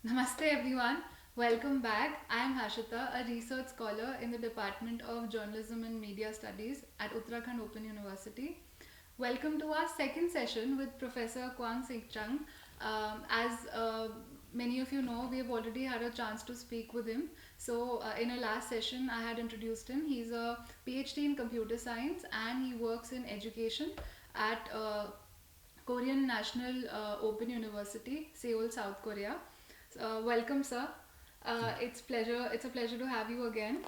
Namaste everyone, welcome back. I am Hashita, a research scholar in the Department of Journalism and Media Studies at Uttarakhand Open University. Welcome to our second session with Professor Kwang Chung. As many of you know, we have already had a chance to speak with him. In a last session, I had introduced him. He's a PhD in computer science and he works in education at Korean National Open University, Seoul, South Korea. Welcome, sir. It's a pleasure to have you again.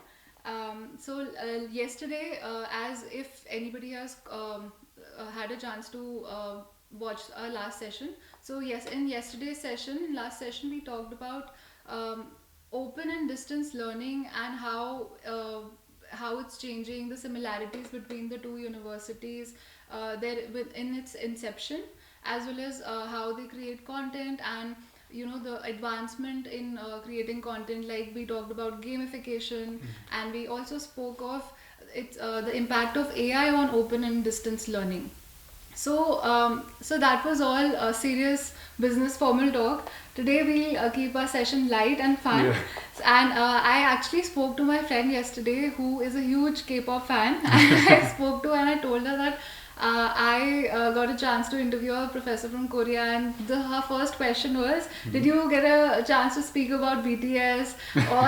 Yesterday, as if anybody has had a chance to watch our last session. So yes, in yesterday's session, in last session, we talked about um, open and distance learning and how it's changing, the similarities between the two universities in its inception, as well as how they create content and the advancement in creating content. Like we talked about gamification, and we also spoke of the impact of AI on open and distance learning. So that was all serious business formal talk. Today we'll keep our session light and fun. Yeah. And I actually spoke to my friend yesterday who is a huge K-pop fan. And I spoke to her and I told her that I got a chance to interview a professor from Korea, and her first question was, "Did you get a chance to speak about BTS or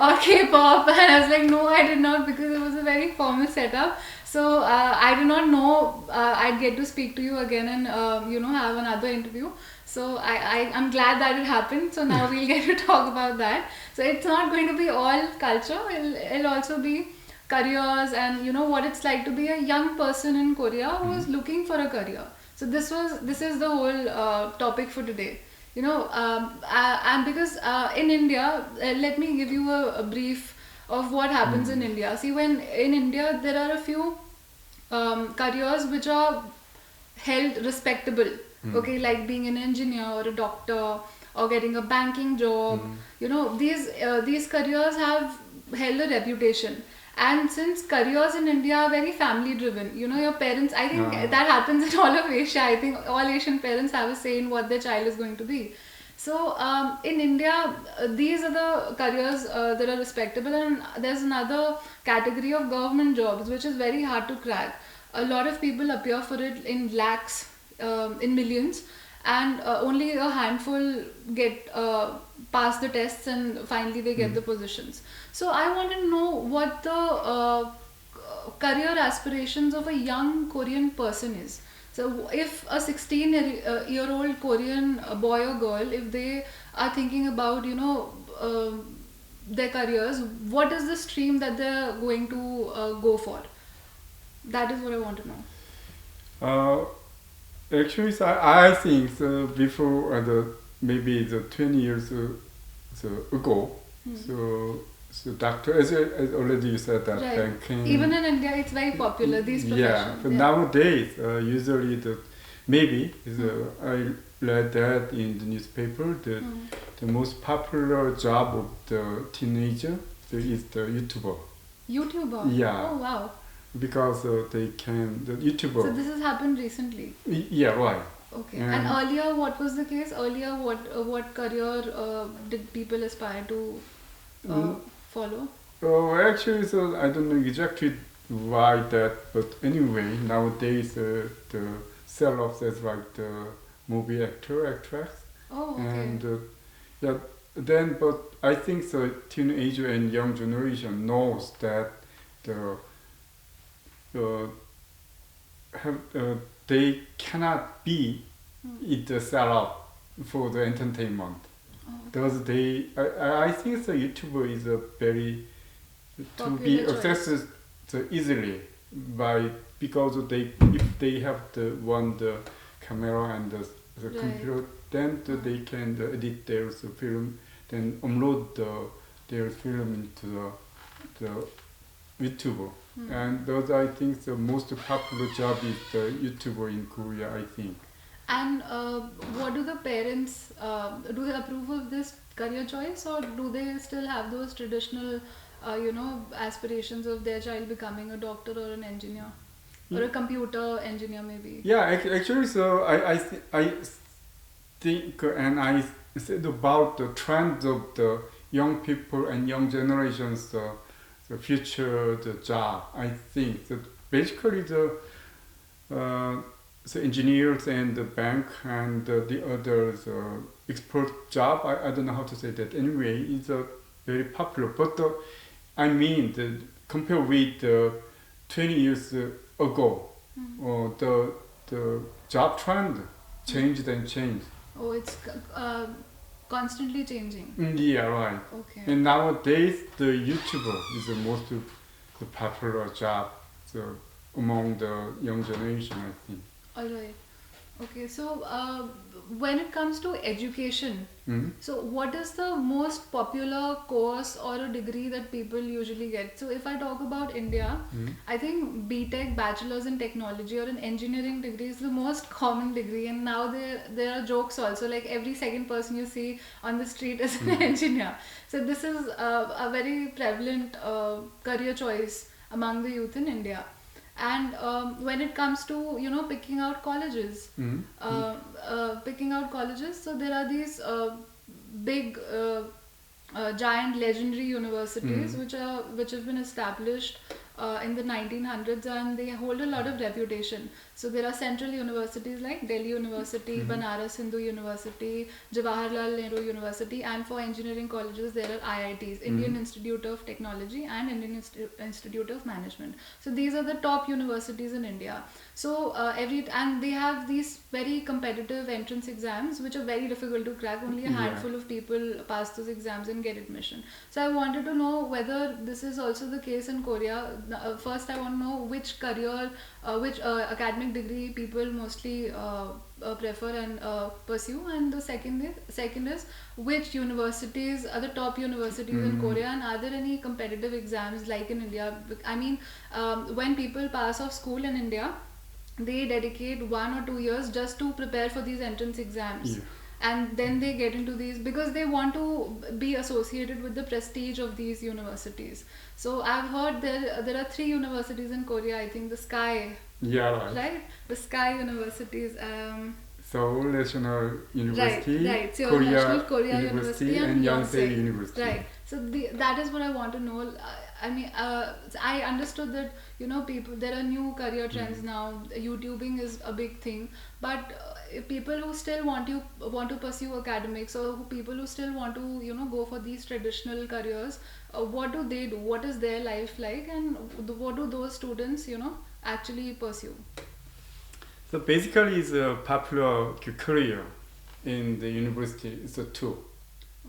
or K-pop?" And I was like, "No, I did not, because it was a very formal setup." So I did not know I'd get to speak to you again and have another interview. So I'm glad that it happened. So now we'll get to talk about that. So it's not going to be all culture. It'll also be careers and what it's like to be a young person in Korea who is looking for a career. So this is the whole topic for today. And because in India, let me give you a brief of what happens in India. See, when in India there are a few careers which are held respectable. Okay, like being an engineer or a doctor or getting a banking job. These careers have held a reputation. And since careers in India are very family driven, your parents, I think that happens in all of Asia. I think all Asian parents have a say in what their child is going to be. So in India, these are the careers that are respectable, and there's another category of government jobs which is very hard to crack. A lot of people appear for it in lakhs, in millions, and only a handful get pass the tests, and finally they get the positions. So I want to know what the career aspirations of a young Korean person is. So if a 16-year-old Korean boy or girl, if they are thinking about their careers, what is the stream that they're going to go for? That is what I want to know. Uh, Actually, so I think so before maybe the 20 years ago, so doctor, as already you said that Right. banking. Even in India, it's very popular, these Yeah, professions. but Yeah. nowadays usually I read that in the newspaper that the most popular job of the teenager is the YouTuber. YouTuber. Yeah. Oh wow. Because the YouTuber. So this has happened recently. Yeah, right. Okay. And earlier, what was the case? Earlier, what career did people aspire to uh, follow? Oh, actually, so I don't know exactly why that, but anyway, nowadays the sell-off is like the movie actor, actress, Oh, okay. and yeah. Then, but I think the teenager and young generation knows that the uh, they cannot be it the sell-off for the entertainment. Oh, Those I think the YouTuber is a very to be popular choice. accessed so easily by because if they have the camera and the Right. computer, then they can edit their film, then upload their film into the YouTuber. And those I think the most popular job is the YouTuber in Korea, I think. And what do the parents do? They approve of this career choice, or do they still have those traditional, aspirations of their child becoming a doctor or an engineer, or a computer engineer maybe? Yeah, actually, so I think and I said about the trends of the young people and young generations, the future, the job. I think that basically the engineers and the bank and the others expert job. I don't know how to say that. Anyway, it's very popular. But I mean, compared with 20 years ago, the job trend changed and changed. Oh, it's constantly changing. Yeah, right. Okay. And nowadays, the YouTuber is the most the popular job among the young generation, I think. All right. Okay, so when it comes to education, so what is the most popular course or a degree that people usually get? So if I talk about India, I think BTech, Bachelor's in Technology or an engineering degree is the most common degree, and now there are jokes also, like every second person you see on the street is an engineer. So this is a very prevalent career choice among the youth in India. And when it comes to picking out colleges, so there are these big giant legendary universities which have been established in the 1900s, and they hold a lot of reputation. So there are central universities like Delhi University, Banaras Hindu University, Jawaharlal Nehru University, and for engineering colleges there are IITs, Indian Institute of Technology and Indian Institute of Management. So these are the top universities in India. So and they have these very competitive entrance exams which are very difficult to crack. Only a handful of people pass those exams and get admission. So I wanted to know whether this is also the case in Korea. First, I want to know which career, which academic degree people mostly prefer and pursue, and the second is which universities are the top universities in Korea, and are there any competitive exams like in India? I mean, when people pass off school in India, they dedicate 1 or 2 years just to prepare for these entrance exams. Yeah. And then they get into these because they want to be associated with the prestige of these universities. So I've heard there are 3 universities in Korea. I think the Sky. Yeah, right. The Sky universities. Seoul National University, right. Seoul Korea, National Korea University and Yonsei University. Right. So that is what I want to know. I mean, I understood that people, there are new career trends now. YouTubing is a big thing, but people who still want to pursue academics, or people who still want to go for these traditional careers, what do they do? What is their life like, and what do those students actually pursue? So basically, it's a popular career in the university. It's a two.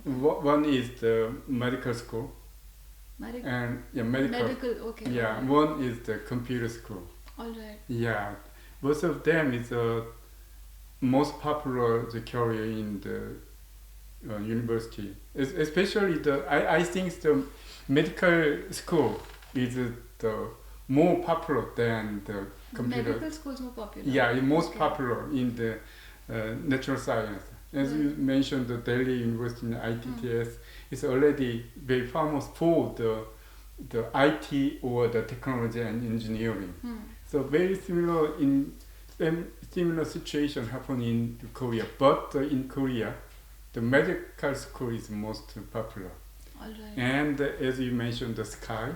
One is the medical school. Medical. Okay. Yeah, right. One is the computer school. All right. Yeah, both of them is most popular the career in the university. Especially I think the medical school is the more popular than the computer. Medical school is more popular. Yeah, it's most popular in the natural science. As you mentioned, the Delhi University in ITTS is already very famous for the IT or the technology and engineering. So very similar situation happen in Korea. But in Korea, the medical school is most popular. All right. And as you mentioned, the Sky,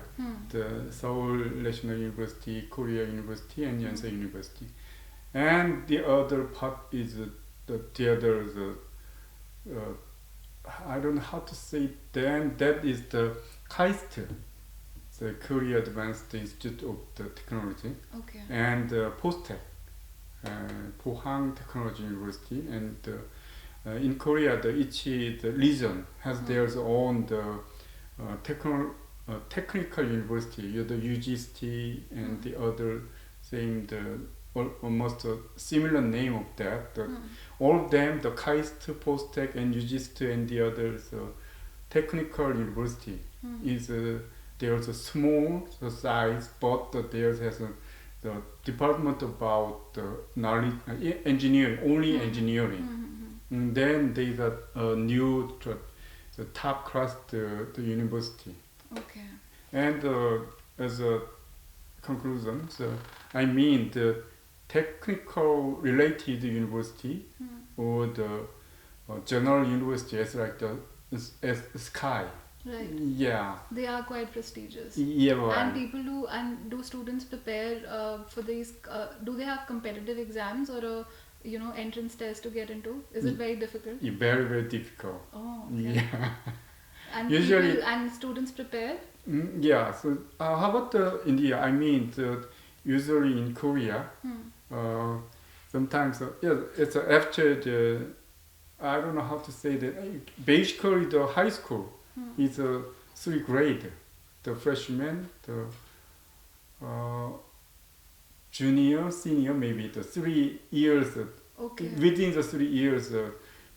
the Seoul National University, Korea University, and Yonsei University. And the other part is I don't know how to say then, that is the KAIST, the Korea Advanced Institute of the Technology. Okay. And POSTECH, Pohang Technology University. And in Korea, each region has their own technical university, the UGST and the other same almost a similar name of that. All of them, the KAIST, POSTECH, and UGST and the others, technical university is there's a small size, but there's has the department about knowledge engineering, only engineering. And then they got a new the top class the university. Okay. And as a conclusion, I mean the technical related university or the general university as like the as sky. Right. Yeah. They are quite prestigious. Yeah, right. And people do students prepare for these? Do they have competitive exams or a entrance test to get into? Is it very difficult? Very, very difficult. Oh, okay. Yeah. And Usually, and students prepare? Yeah. So how about India? I mean, usually in Korea, sometimes it's after the, I don't know how to say that. Basically, the high school is a 3 grade. The freshman, the junior, senior, maybe the 3 years. Okay. Within the 3 years,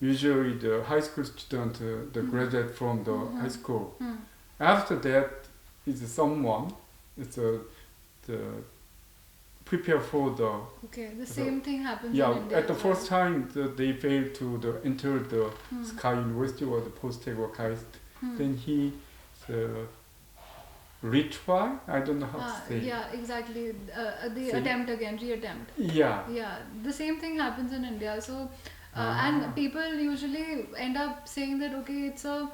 usually the high school student, the graduate from the high school. After that, is someone, it's the prepare for the. Okay, the same thing happens Yeah, in India. at the first time they failed to enter the Sky University or the post-tech or KAIST, then he retry. I don't know how to say. Yeah, exactly. They attempt again, reattempt. Yeah. Yeah, the same thing happens in India. So, and people usually end up saying that okay, it's a,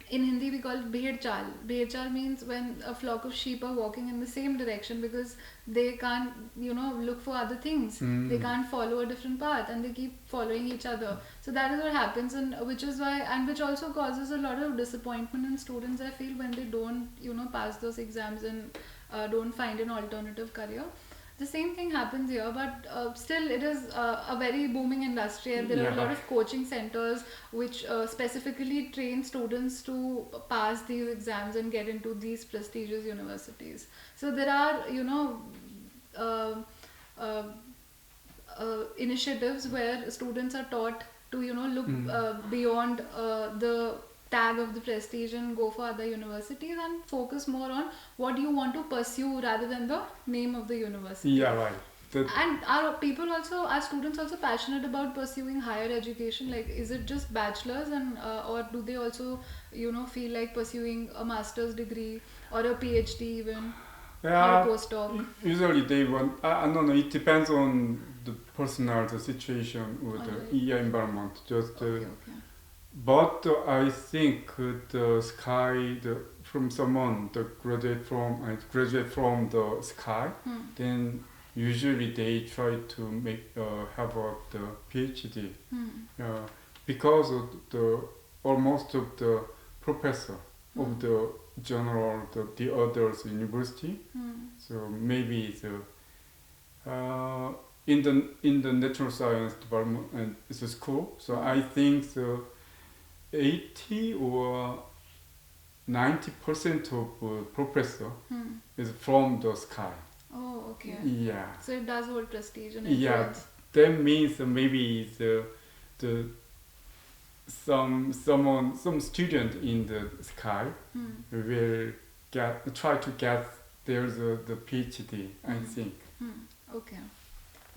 in Hindi we call it bhed chal. Bhed chal means when a flock of sheep are walking in the same direction because they can't, look for other things. They can't follow a different path and they keep following each other. So that is what happens, and which is why, and which also causes a lot of disappointment in students, I feel, when they don't, pass those exams and don't find an alternative career. The same thing happens here, but still it is a very booming industry, and there are a lot of coaching centers which specifically train students to pass these exams and get into these prestigious universities. So there are, initiatives where students are taught to, look beyond the tag of the prestige and go for other universities and focus more on what you want to pursue rather than the name of the university. Yeah, right. And are students also passionate about pursuing higher education? Like, is it just bachelor's, and or do they also, feel like pursuing a master's degree or a PhD even, or a postdoc? Usually they want. I don't know. It depends on the personal situation or the environment. Just. Okay. But I think the Sky, from someone graduate from the Sky, then usually they try to make have the PhD, because of the almost of the professor of the general the others university. So maybe in the natural science department and it's a school. So I think 80 or 90% of professor is from the Sky. Oh, okay. Yeah. So it does hold prestige and influence. Yeah, that means maybe some student in the Sky will try to get the PhD. I think. Okay.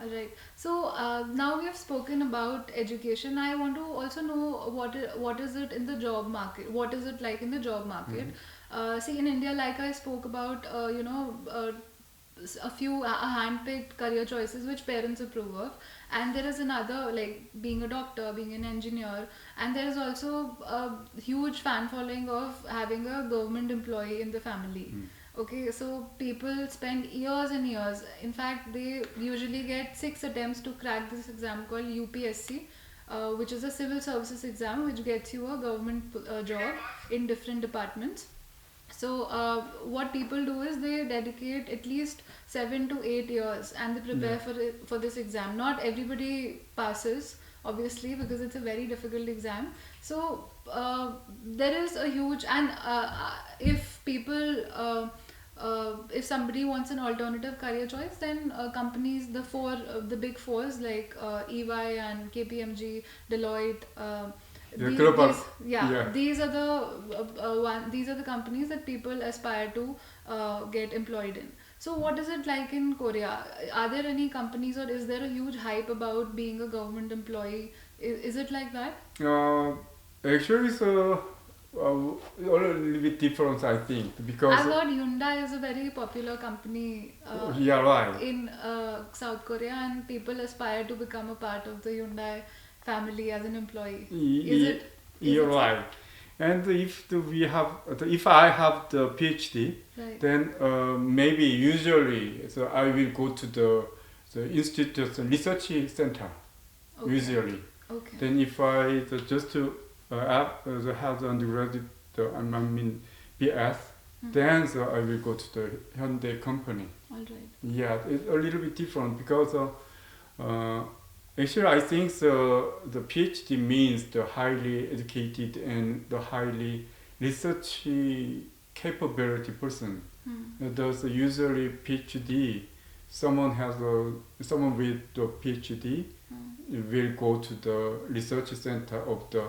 Alright. So now we have spoken about education. I want to also know what is it in the job market? What is it like in the job market? See, in India, like I spoke about, a hand-picked career choices which parents approve of, and there is another, like being a doctor, being an engineer, and there is also a huge fan following of having a government employee in the family. Okay, so people spend years and years. In fact, they usually get 6 attempts to crack this exam called UPSC, which is a civil services exam which gets you a government job in different departments. So what people do is they dedicate at least 7 to 8 years and they prepare for this exam. Not everybody passes, obviously, because it's a very difficult exam. So there is a huge, and if people if somebody wants an alternative career choice, then companies, the big fours like EY and KPMG, Deloitte, these are the companies that people aspire to get employed in. So what is it like in Korea? Are there any companies, or is there a huge hype about being a government employee? Is it like that? Actually, so a little bit different, I think, because I've heard Hyundai is a very popular company right. in South Korea, and people aspire to become a part of the Hyundai family as an employee. Y- Is y- it? You're right. And if I have the PhD, Right. then maybe usually so I will go to the institute's research center. Okay. Usually. Okay. Then if I just to have the undergraduate, BS, then so I will go to the Hyundai company. All right. Yeah, it's a little bit different because actually I think the PhD means the highly educated and the highly research capability person. Those usually PhD, someone with the PhD will go to the research center of the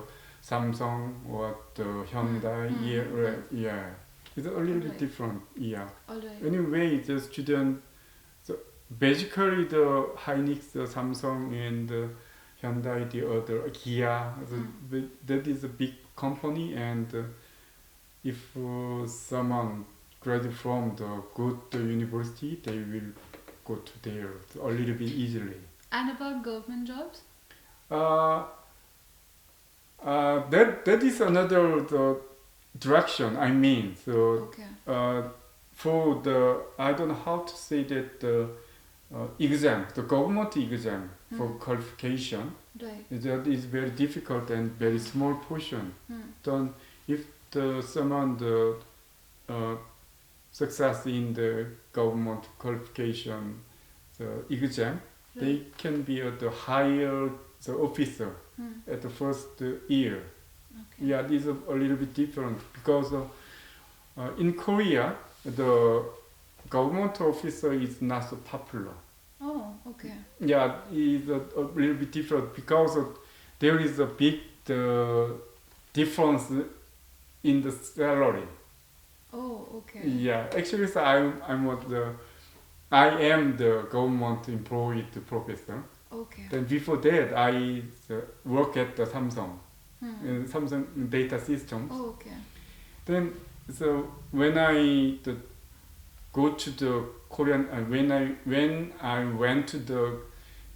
Samsung or the Hyundai. Yeah, it's a little bit different. Yeah. All right. Anyway, the student, so basically the Hynix, the Samsung, and the Hyundai, the other Kia, that is a big company, and if someone graduate from the good university, they will go to there a little bit easily. And about government jobs? That is another direction. I mean, so Okay. for the I don't know how to say that the exam, the government exam for qualification, Right. that is very difficult and very small portion. Then if someone success in the government qualification exam, they can be at the higher the officer at the first year. Okay. Yeah, this is a little bit different because in Korea the government officer is not so popular. Oh, okay. Yeah, it's a little bit different because there is a big difference in the salary. Oh, okay. Yeah, actually, so I am the government employed professor. Okay. Then before that, I work at the Samsung, Samsung Data Systems. Oh, okay. Then so when I go to the Korean, when I went to the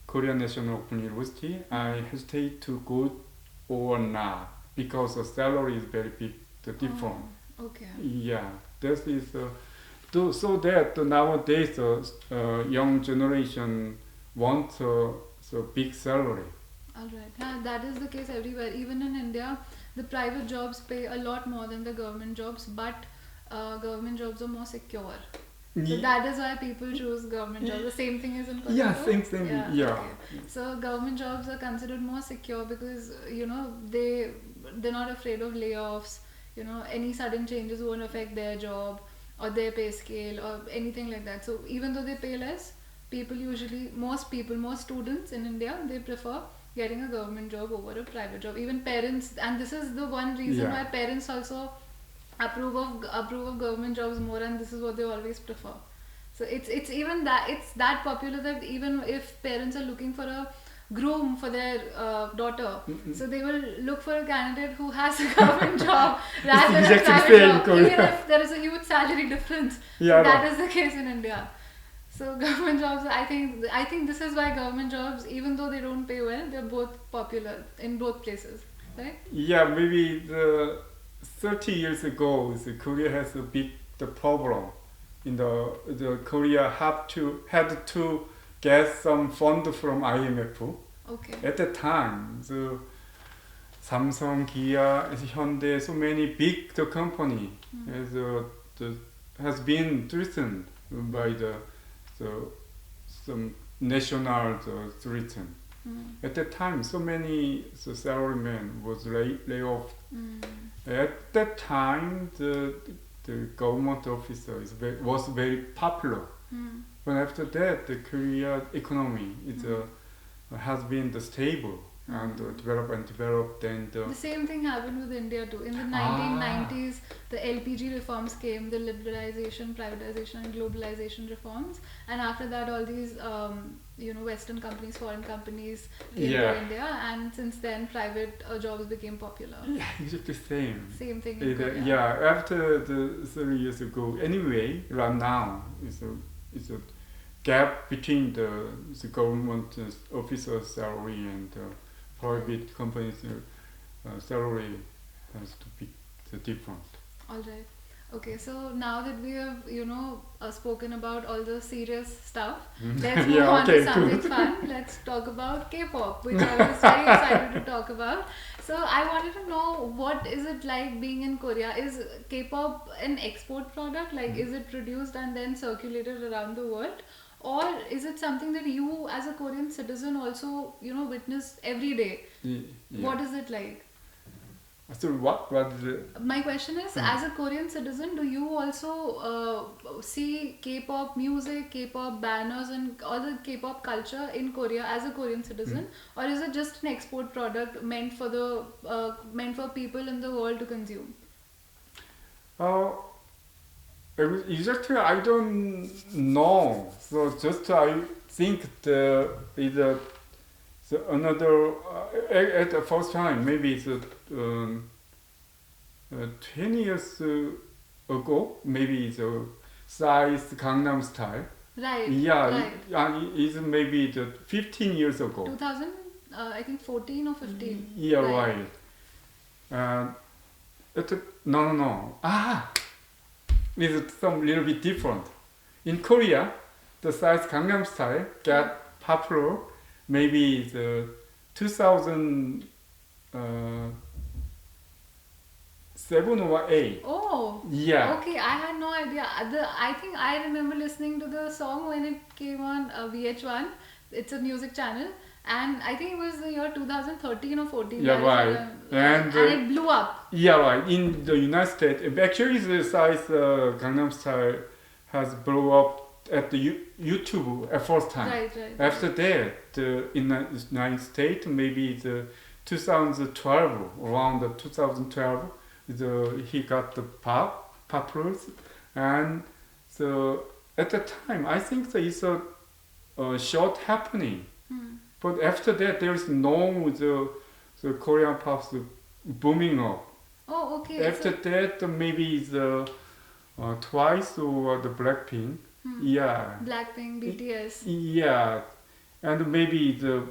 Korean National Open University, I hesitate to go or not because the salary is very big, different. Oh, okay. Yeah, this is so that nowadays young generation want so big salary. All right. Yeah, that is the case everywhere. Even in India, the private jobs pay a lot more than the government jobs, but government jobs are more secure. So that is why people choose government jobs. The same thing is in Kolkata. Yeah, same. Yeah. Okay. So government jobs are considered more secure because they're not afraid of layoffs. Any sudden changes won't affect their job or their pay scale or anything like that. So even though they pay less, most students in India, they prefer getting a government job over a private job. Even parents, and this is the one reason why parents also approve of government jobs more, and this is what they always prefer. So it's that popular that even if parents are looking for a groom for their daughter, so they will look for a candidate who has a government job rather than a private job, even if there is a huge salary difference. Yeah, that is the case in India. So government jobs, I think this is why government jobs, even though they don't pay well, they're both popular in both places, right? Yeah, maybe 30 years ago, Korea has a big problem. In the Korea had to get some fund from IMF. Okay. At the time, the Samsung, Kia, Hyundai, so many big company has been threatened by some national threaten. At that time, so many salarymen was lay off. At that time, the government officer was very popular. But after that, the Korea economy has been stable and developed and the same thing happened with India too. In the 1990s, the LPG reforms came, the liberalization, privatization, and globalization reforms, and after that, all these Western companies, foreign companies came to India, and since then, private jobs became popular. Yeah, exactly same. Same thing in Korea. Yeah, after the 30 years ago. Anyway, right now it's a gap between the government officer's salary and private companies salary has to be different. All right. Okay, so now that we have, spoken about all the serious stuff, let's move Yeah, on okay, to something good. fun. Let's talk about K-pop, which I was very excited to talk about. So I wanted to know, what is it like being in Korea? Is K-pop an export product? Like, is it produced and then circulated around the world? Or is it something that you, as a Korean citizen, also, witness every day? Yeah. What is it like? So what is it? My question is, as a Korean citizen, do you also see K-pop music, K-pop banners, and all the K-pop culture in Korea as a Korean citizen, or is it just an export product meant for people in the world to consume? Uh, exactly, I don't know. So just I think the another at the first time maybe it's 20 years ago, maybe the size Gangnam Style. Right. Yeah, Right. it's maybe the 15 years ago. 2000, I think 14 or 15. Yeah, Right. right. Uh, no. It's some little bit different. In Korea, the size Gangnam Style got popular maybe the 2007 or 8. Oh. Yeah. Okay, I had no idea. I think I remember listening to the song when it came on VH1. It's a music channel, and I think it was the year 2013 or 14. Yeah, right. And it blew up. Yeah, right. In the United States, actually, the size Gangnam Style has blew up at the YouTube at first time. Right. After that, in the United States, maybe the 2012, around the 2012, he got the popular, and so at the time, I think that it's a short happening. But after that, there is no the Korean pop's booming up. Oh, okay. After that, maybe the Twice or the Blackpink. Yeah. Blackpink, BTS. Yeah, and maybe the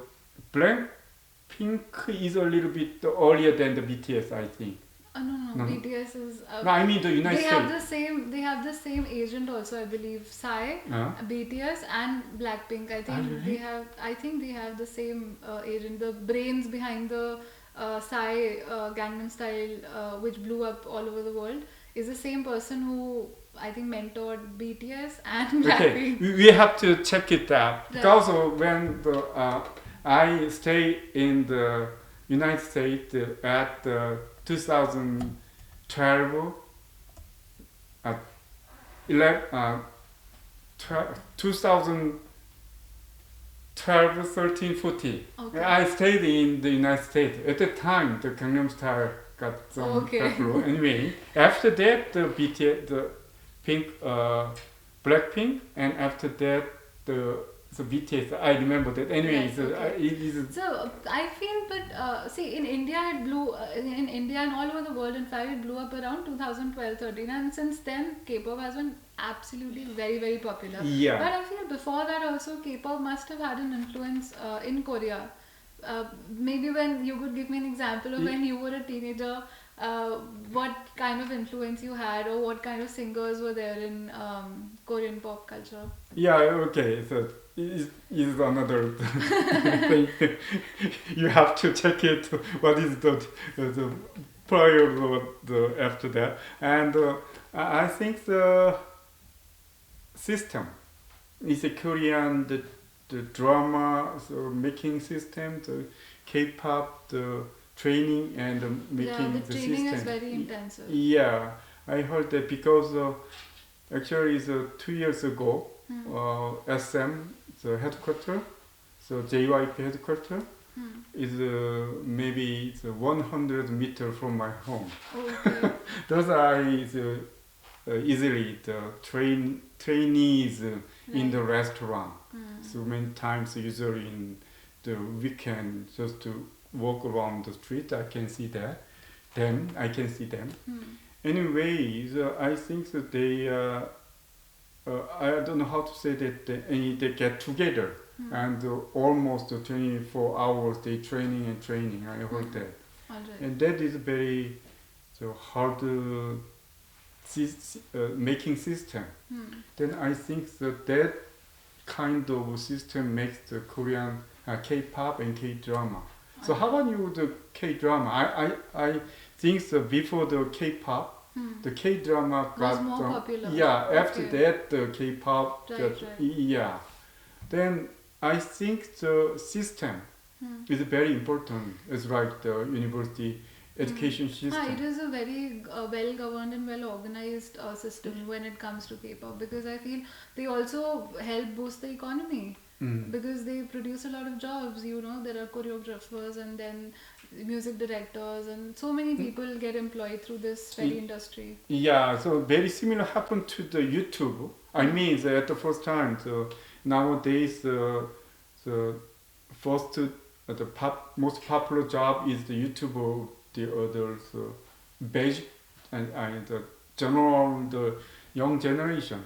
Blackpink is a little bit earlier than the BTS, I think. No. BTS is. No, I mean the United States. They have the same agent also, I believe. Psy, BTS, and Blackpink. I think really? they have. I think they have the same agent. The brains behind the Psy Gangnam Style, which blew up all over the world, is the same person who I think mentored BTS and Okay, Blackpink. we have to check it out because when I stay in the United States at 2012, 2012, 13, 14. Okay. I stayed in the United States. At the time, the Gangnam Style got some popular. Anyway, after that, the BTS, the Pink, Blackpink, and after that, the BTS. I remember that. Anyway, Yes, okay. So I feel that see in India it blew in India and all over the world. In fact, it blew up around 2012-13, and since then K-pop has been absolutely very, very popular. Yeah. But I feel before that also K-pop must have had an influence in Korea. Maybe when you could give me an example of when you were a teenager, what kind of influence you had, or what kind of singers were there in Korean pop culture? Yeah, okay. So is another thing. You have to check it. What is the prior or the after that? And I think the system is a Korean the drama, the making system, the K-pop, the training and making the training system. is very intensive. Yeah, I heard that because actually it's 2 years ago, SM, the headquarters, so JYP headquarters, is maybe it's 100 meters from my home. Okay. Those are easily the trainees in the restaurant. So many times, usually in the weekend, just to walk around the street, I can see that. I can see them. Anyway, I think that they, I don't know how to say that they get together and almost 24 hours they training and training. I heard that, All right. and that is very hard making system. Then I think that kind of system makes the Korean K-pop and K-drama. So how about you, the K-drama? I think so before the K-pop, the K-drama Was got more popular. Yeah, after Okay. that the K-pop Right. yeah. Then I think the system is very important. It's like the university education system. It is a very well-governed and well-organized system when it comes to K-pop, because I feel they also help boost the economy. Because they produce a lot of jobs, there are choreographers and then music directors, and so many people get employed through this very industry. Yeah, so very similar happened to the YouTube. I mean, at the first time, so nowadays the first most popular job is the YouTuber. The others basic and the general the young generation.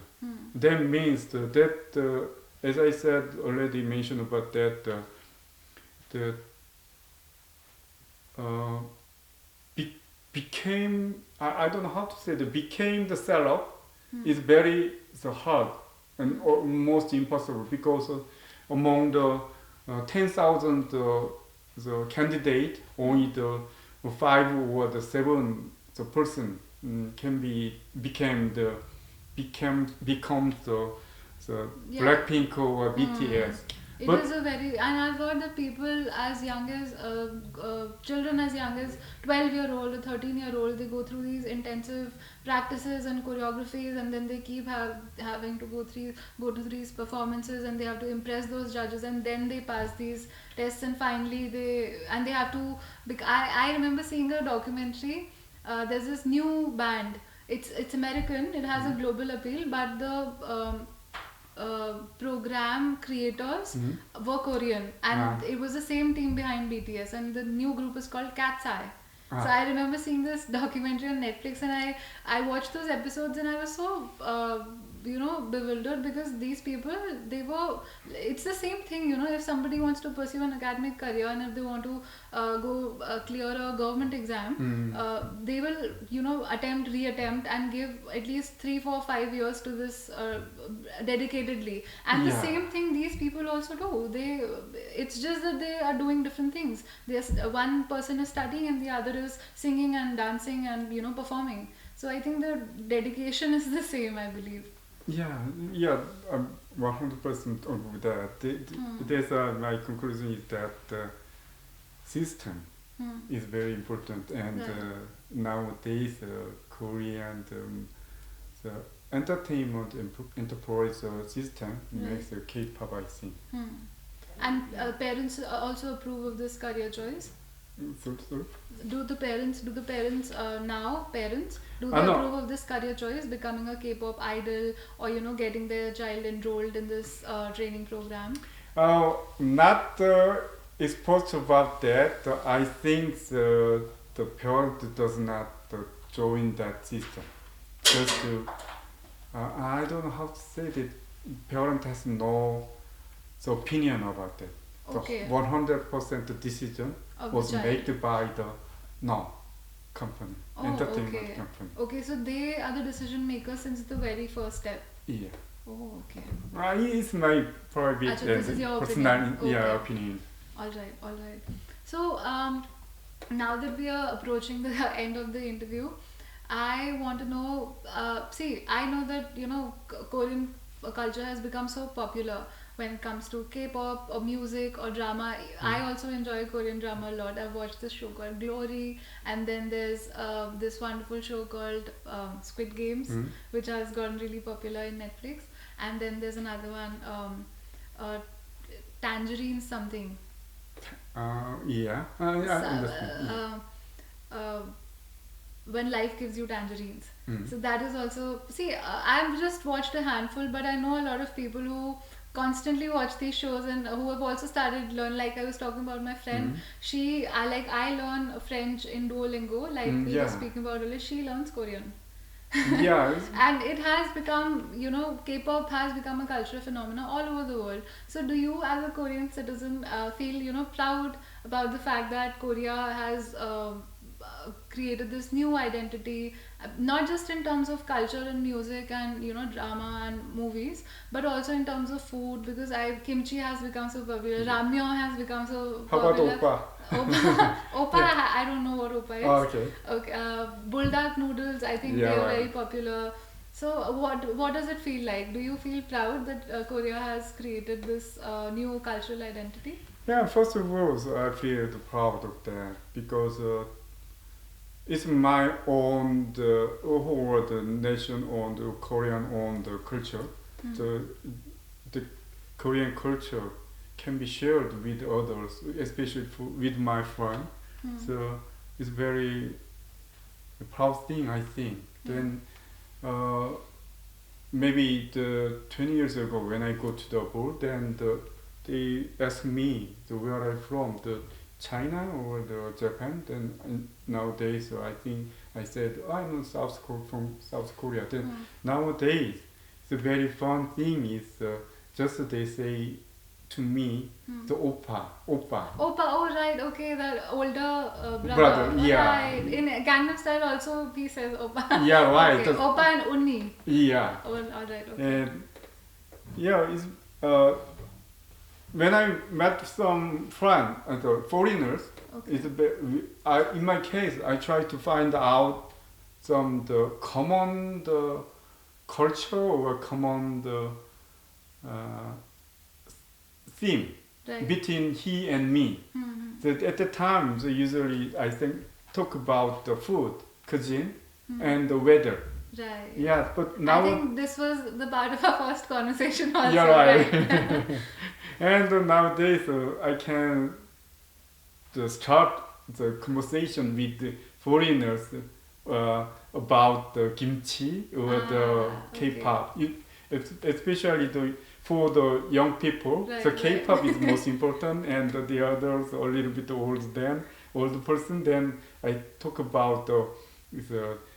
That means that as I said already mentioned about that the became I don't know how to say the became the seller is very hard and almost impossible, because among the 10,000 the candidate, only the 5 or the 7 the person become the Yeah. Blackpink or BTS. It But- is a very, and I've heard that people as young as children as young as 12-year-old or 13-year-old, they go through these intensive practices and choreographies, and then they keep having to go to these performances, and they have to impress those judges, and then they pass these tests, and finally they have to. I remember seeing a documentary. There's this new band. It's American. It has a global appeal, but the program creators were Korean, and it was the same team behind BTS, and the new group is called Cat's Eye. So I remember seeing this documentary on Netflix, and I watched those episodes, and I was so bewildered, because these people, it's the same thing, if somebody wants to pursue an academic career, and if they want to go clear a government exam, they will reattempt and give at least 3, 4, 5 years to this dedicatedly, and the same thing these people also do. It's just that they are doing different things. One person is studying and the other is singing and dancing and performing. So I think the dedication is the same, I believe. Yeah, I'm 100% agree with that. My conclusion is that the system is very important, and nowadays Korean the entertainment enterprise system makes the K-pop, I think. And parents also approve of this career choice. So? Do the parents now do they No. approve of this career choice, becoming a K-pop idol, or getting their child enrolled in this training program? Not exposed about that. I think the parent does not join that system. Just I don't know how to say that. Parent has no opinion about that. Okay. The 100% decision Of was the child. made by the company, entertainment company. Okay, so they are the decision makers since the very first step. Yeah. Oh, okay. It's my private Achha, this is your personal opinion. Okay. opinion. All right. So now that we are approaching the end of the interview, I want to know. I know that Korean culture has become so popular when it comes to K-pop or music or drama. I also enjoy Korean drama a lot. I've watched this show called Glory, and then there's this wonderful show called Squid Games, which has gotten really popular in Netflix. And then there's another one, Tangerine something. Yeah. I understand. When life gives you tangerines. So that is also, I've just watched a handful, but I know a lot of people who constantly watch these shows and who have also started learn, like I was talking about my friend. I learn French in Duolingo, like we were speaking about earlier. She learns Korean. Yeah, And it has become, K-pop has become a cultural phenomenon all over the world. So do you, as a Korean citizen, feel, proud about the fact that Korea has created this new identity, not just in terms of culture and music and, drama and movies, but also in terms of food, because kimchi has become so popular, ramyeon has become so how about popular. oppa? Oppa, I don't know what oppa is. Oh, okay. Okay, buldak noodles, I think Yeah, they are right. very popular. So, what does it feel like? Do you feel proud that Korea has created this new cultural identity? Yeah, first of all, so I feel proud of that because it's my own, the whole the nation-owned, Korean-owned culture. The the Korean culture can be shared with others, especially with my friend. So it's very a proud thing, I think. Then uh, maybe 20 years ago when I go to the abroad, then they ask me where I'm from, the China or the Japan. Then nowadays I think I said I'm from South Korea. Then nowadays the very fun thing is just they say to me the oppa. Oppa, oh right, okay, that older Brother, yeah. Right. In Gangnam Style also he says Oppa. Yeah, right. Okay. Oppa and Unni. Yeah. Oh, alright, okay. And yeah, it's when I met some friends, foreigners, Okay. it's in my case, I try to find out some the common the culture or common the uh, theme Right. between he and me. So at the time, so usually I think talk about the food, cuisine, and the weather. Right. Yeah, but now I think this was the part of our first conversation also. yeah, right. And nowadays I can start the conversation with the foreigners about the kimchi or the okay. K-pop. Especially for the young people, Right, so right. K-pop is most important, and the others a little bit old person. Then I talk about the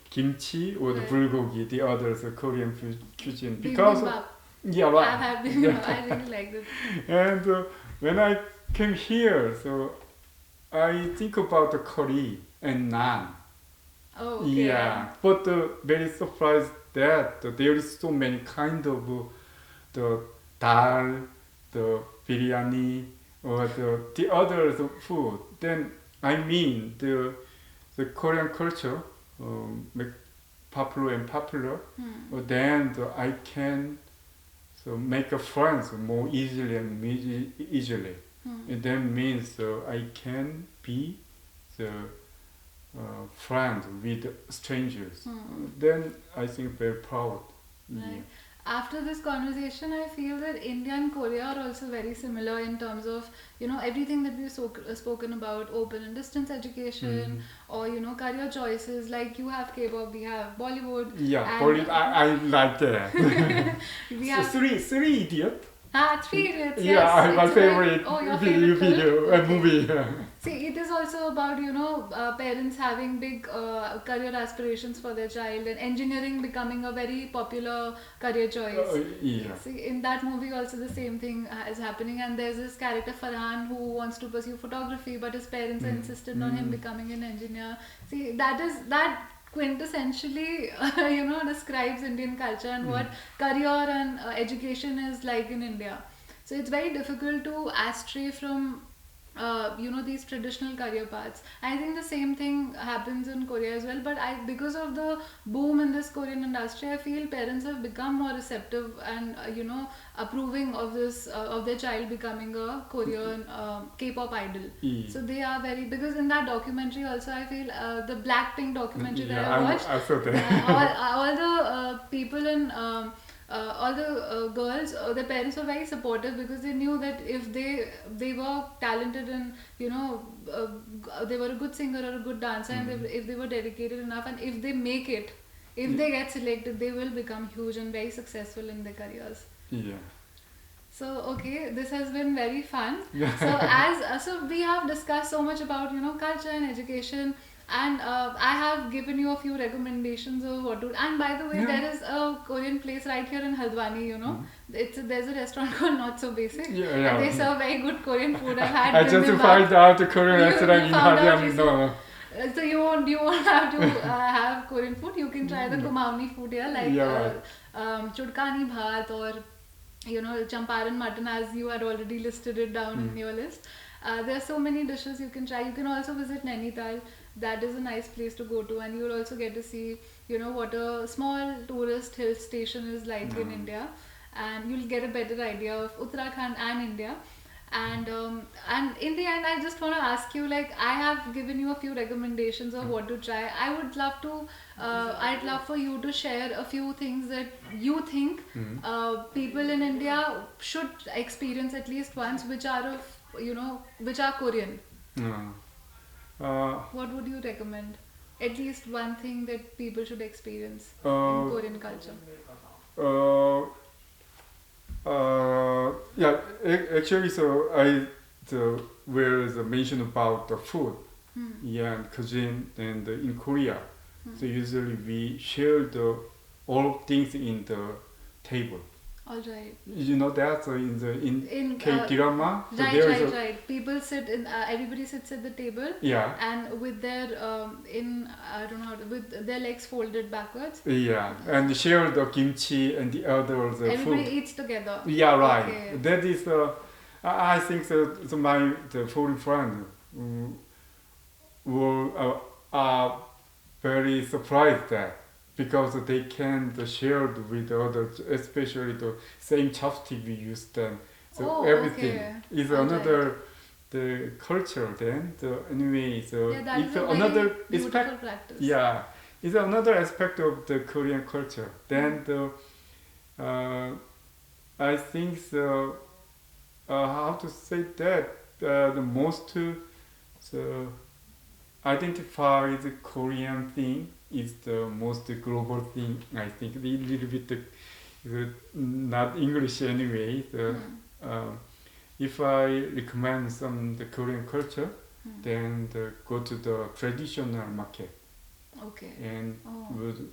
kimchi or the Right. bulgogi, the others Korean cuisine because Bibimbap. yeah, right. I've had bibimbap. I really liked it. And when I came here, so I think about the curry and naan. Oh, okay. Yeah, but very surprised that there is so many kind of the dal, the biryani, or the other food. Then I mean the Korean culture popular and popular. Then I can so make a friends more easily and easily. And that means I can be the friend with strangers. Then I think very proud. Right. Yeah. After this conversation, I feel that India and Korea are also very similar in terms of, everything that we've spoken about, open and distance education, or, career choices. Like you have K-pop, we have Bollywood. Yeah, and Bollywood, I like that. we have Three Idiot. Three Idiots. Yeah, Yes, my it's very- favorite Oh, your favorite video film? and movie. See, it is also about, parents having big career aspirations for their child, and engineering becoming a very popular career choice. Yeah. See, in that movie also the same thing is happening, and there's this character Farhan who wants to pursue photography, but his parents are insistent on him becoming an engineer. See, that quintessentially, describes Indian culture and what career and education is like in India. So it's very difficult to astray from these traditional career paths. I think the same thing happens in Korea as well, but because of the boom in this Korean industry, I feel parents have become more receptive and approving of this of their child becoming a Korean K-pop idol. So they are very, because in that documentary also I feel the Blackpink documentary that I watched, I saw that. all the people in all the girls, their parents were very supportive because they knew that if they were talented and they were a good singer or a good dancer, and if they were dedicated enough, and if they make it, if they get selected, they will become huge and very successful in their careers. Yeah. So okay, this has been very fun. Yeah. So so we have discussed so much about culture and education. And I have given you a few recommendations of what to. And by the way, Yeah. there is a Korean place right here in Haldwani. You know, there's a restaurant called Not So Basic, Yeah, and they yeah. serve very good Korean food. I've had I just bibimbap. found out the Korean You restaurant in found out Hallyan. recently. No. So you won't have to have Korean food. You can try the Kumaoni food here, like Yeah, right. chudkani bhat, or Champaran mutton, as you had already listed it down in your list. There are so many dishes you can try. You can also visit Nainital. That is a nice place to go to, and you will also get to see what a small tourist hill station is like in India, and you'll get a better idea of Uttarakhand and India. And in the end, I just want to ask you, like, I have given you a few recommendations of what to try. I'd love for you to share a few things that you think people in India should experience at least once, which are which are Korean. What would you recommend? At least one thing that people should experience in Korean culture. Yeah, actually, where the mention about the food, yeah, and cuisine, and in Korea, so usually we share the all things in the table. All right. You know that, so in K drama, so Right. People sit in. Everybody sits at the table. Yeah. And with their I don't know how to, with their legs folded backwards. Yeah, and share the kimchi and the other food. Everybody eats together. Yeah, right. Okay. That is I think my foreign friend are very surprised that, because they can share with others, especially the same chopstick we use then. So everything is another the culture then. So anyway, so that it's is a another very beautiful aspect. practice. Yeah, it's another aspect of the Korean culture. Then I think so. How to say that? The most identify the Korean thing is the most global thing. I think a little bit not English anyway. If I recommend the Korean culture, then go to the traditional market. Okay. And would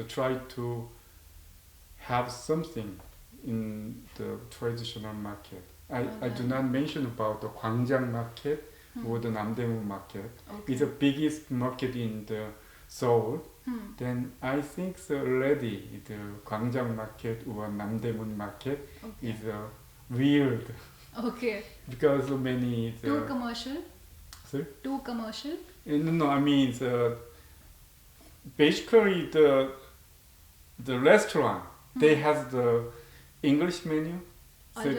try to have something in the traditional market. I do not mention about the Kwang market or the Namdaemun market. Okay. It's the biggest market in the Seoul. Then I think already the Kwang market or Namdaemun market is weird. Okay. Because so many Too commercial. Sorry? Too commercial. No, I mean basically the restaurant they have the English menu, so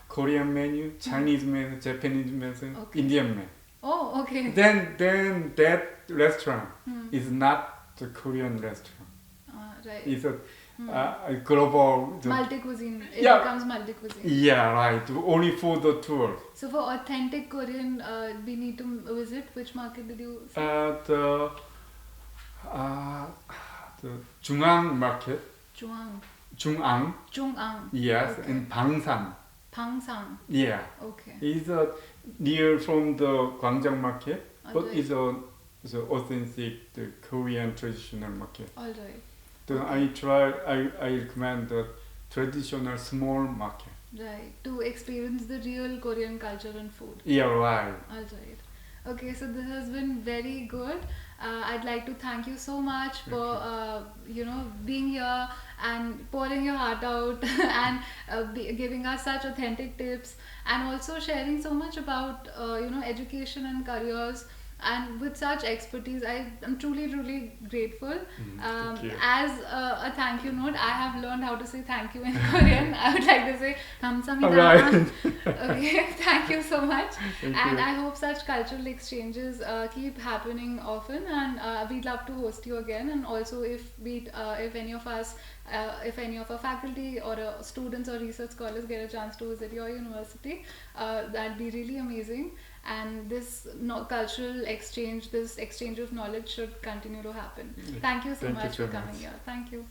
Korean menu, Chinese menu, Japanese menu, Indian menu. Oh, okay. Then that restaurant is not the Korean restaurant. Right. It's a global multi-cuisine. It becomes multi-cuisine. Yeah, right. Only for the tour. So for authentic Korean, we need to visit. Which market did you say? The Jungang market. Chung-ang. Yes, Okay. and Bangsan. Pangsang. Yeah. Okay. It's near from the Gwangjang market, but it's the authentic the Korean traditional market. All right. Then I recommend the traditional small market. Right. To experience the real Korean culture and food. Yeah, right. All right. Okay, so this has been very good. I'd like to thank you so much for being here and pouring your heart out and giving us such authentic tips, and also sharing so much about education and careers, and with such expertise. I am truly grateful. Thank you. As a thank you note, I have learned how to say thank you in Korean. I would like to say kamsamnida. Right. Okay, thank you so much. Thank And you. I hope such cultural exchanges keep happening often, and we'd love to host you again. And also, if any of our faculty or students or research scholars get a chance to visit your university, that'd be really amazing. And this cultural exchange, this exchange of knowledge should continue to happen. Thank you so much for coming here. Thank you.